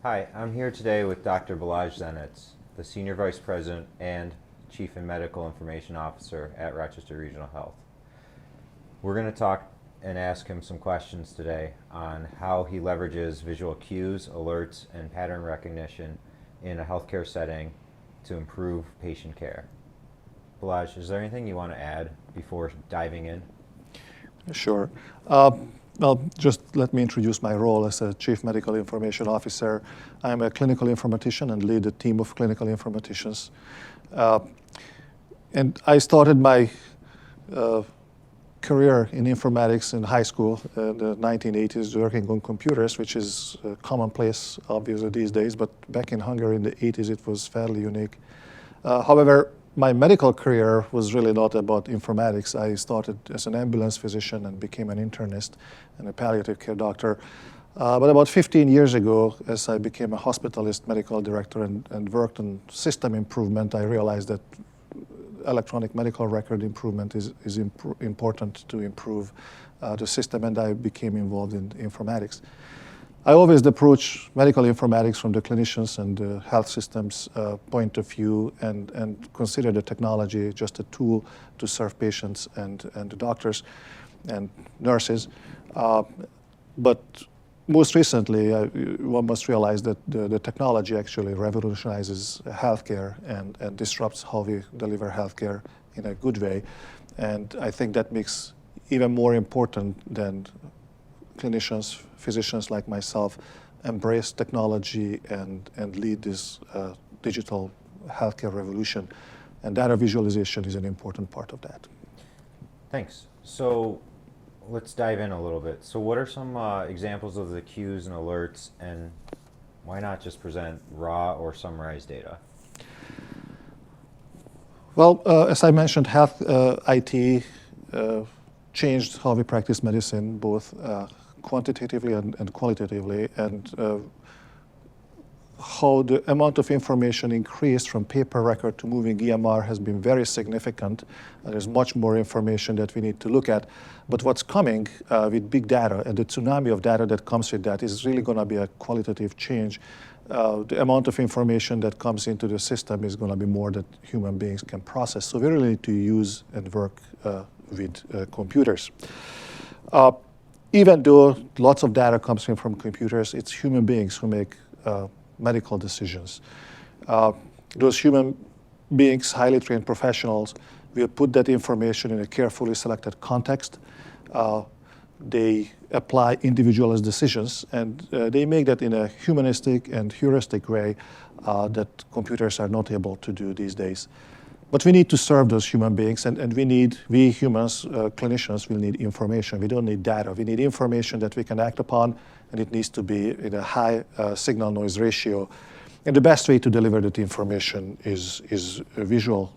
Hi, I'm here today with Dr. Balazs, the Senior Vice President and Chief Medical Information Officer at Rochester Regional Health. We're going to talk and ask him some questions today on how he leverages visual cues, alerts, and pattern recognition in a healthcare setting to improve patient care. Balazs, is there anything you want to add before diving in? Sure. Well, just let me introduce my role as a Chief Medical Information Officer. I'm a clinical informatician and lead a team of clinical informaticians. And I started my career in informatics in high school in the 1980s, working on computers, which is commonplace, obviously, these days. But back in Hungary in the 80s, it was fairly unique. However, my medical career was really not about informatics. I started as an ambulance physician and became an internist and a palliative care doctor. But about 15 years ago, as I became a hospitalist medical director and worked on system improvement, I realized that electronic medical record improvement is important to improve the system, and I became involved in informatics. I always approach medical informatics from the clinicians and the health systems point of view and consider the technology just a tool to serve patients and the doctors and nurses. But most recently, one must realize that the technology actually revolutionizes healthcare and disrupts how we deliver healthcare in a good way. And I think that makes even more important than clinicians, physicians like myself, embrace technology and lead this digital healthcare revolution. And data visualization is an important part of that. Thanks. So let's dive in a little bit. So what are some examples of the cues and alerts, and why not just present raw or summarized data? Well, as I mentioned, health IT changed how we practice medicine, both quantitatively and qualitatively, and how the amount of information increased from paper record to moving EMR has been very significant. There's much more information that we need to look at. But what's coming with big data and the tsunami of data that comes with that is really going to be a qualitative change. The amount of information that comes into the system is going to be more that human beings can process. So we really need to use and work with computers. Even though lots of data comes in from computers, it's human beings who make medical decisions. Those human beings, highly trained professionals, will put that information in a carefully selected context. They apply individualized decisions, and they make that in a humanistic and heuristic way that computers are not able to do these days. But we need to serve those human beings, and we humans, clinicians, will need information. We don't need data. We need information that we can act upon, and it needs to be in a high signal-noise ratio. And the best way to deliver that information is visual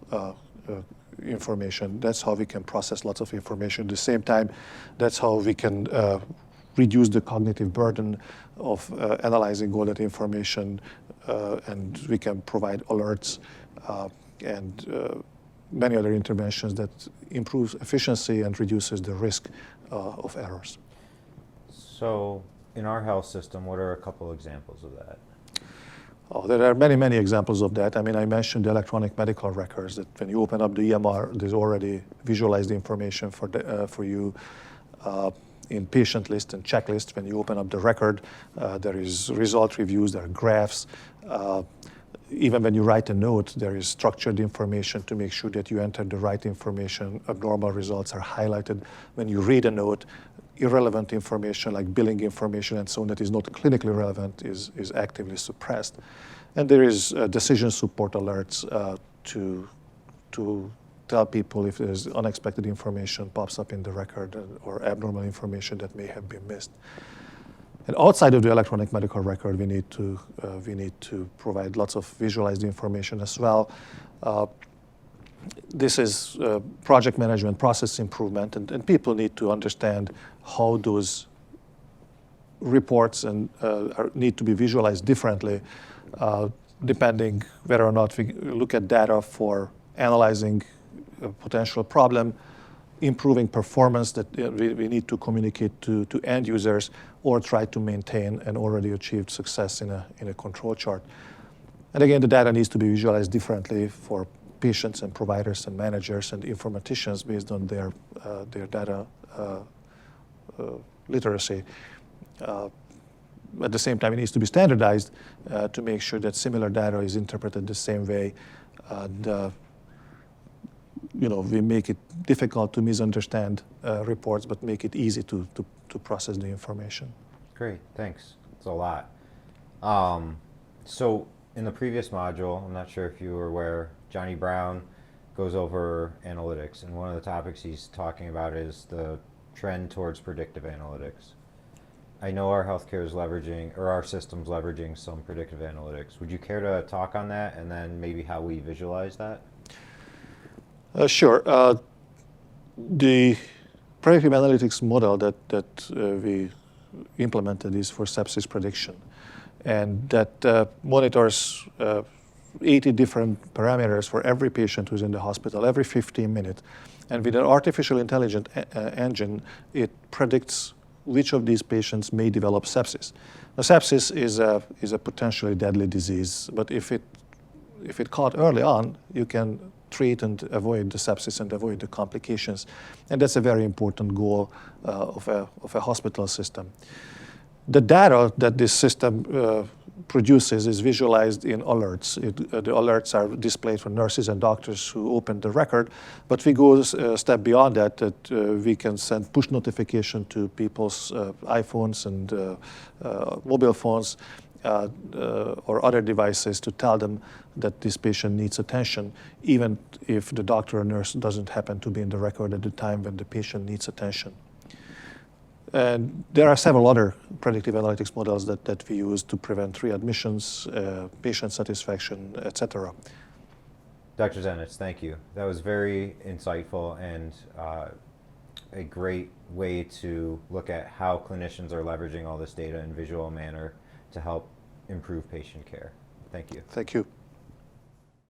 information. That's how we can process lots of information. At the same time, that's how we can reduce the cognitive burden of analyzing all that information, and we can provide alerts and many other interventions that improves efficiency and reduces the risk of errors. So in our health system, what are a couple examples of that? Oh, there are many, many examples of that. I mean, I mentioned the electronic medical records, that when you open up the EMR, there's already visualized information for you in patient list and checklist. When you open up the record, there is result reviews, there are graphs. Even when you write a note, there is structured information to make sure that you enter the right information. Abnormal results are highlighted. When you read a note, irrelevant information like billing information and so on that is not clinically relevant is actively suppressed. And there is decision support alerts to tell people if there's unexpected information pops up in the record or abnormal information that may have been missed. And outside of the electronic medical record, we need to provide lots of visualized information as well. This is project management, process improvement, and people need to understand how those reports need to be visualized differently, depending whether or not we look at data for analyzing a potential problem, improving performance that we need to communicate to end users or try to maintain an already achieved success in a control chart. And again, the data needs to be visualized differently for patients and providers and managers and informaticians based on their data literacy. At the same time, it needs to be standardized to make sure that similar data is interpreted the same way. And we make it difficult to misunderstand reports, but make it easy to process the information. Great, thanks. It's a lot. So in the previous module, I'm not sure if you were aware, Johnny Brown goes over analytics, and one of the topics he's talking about is the trend towards predictive analytics. I know our healthcare is leveraging, or our system's leveraging some predictive analytics. Would you care to talk on that, and then maybe how we visualize that? Sure. The predictive analytics model that we implemented is for sepsis prediction, and that monitors 80 different parameters for every patient who's in the hospital every 15 minutes. And with an artificial intelligence engine, it predicts which of these patients may develop sepsis. Now, sepsis is a potentially deadly disease, but if it caught early on, you can treat and avoid the sepsis and avoid the complications. And that's a very important goal of a hospital system. The data that this system produces is visualized in alerts. The alerts are displayed for nurses and doctors who open the record, but we go a step beyond that, we can send push notification to people's iPhones and mobile phones or other devices to tell them that this patient needs attention, even if the doctor or nurse doesn't happen to be in the record at the time when the patient needs attention. And there are several other predictive analytics models that we use to prevent readmissions, patient satisfaction, etc. Dr. Zsentis, thank you. That was very insightful and a great way to look at how clinicians are leveraging all this data in visual manner to help improve patient care. Thank you. Thank you.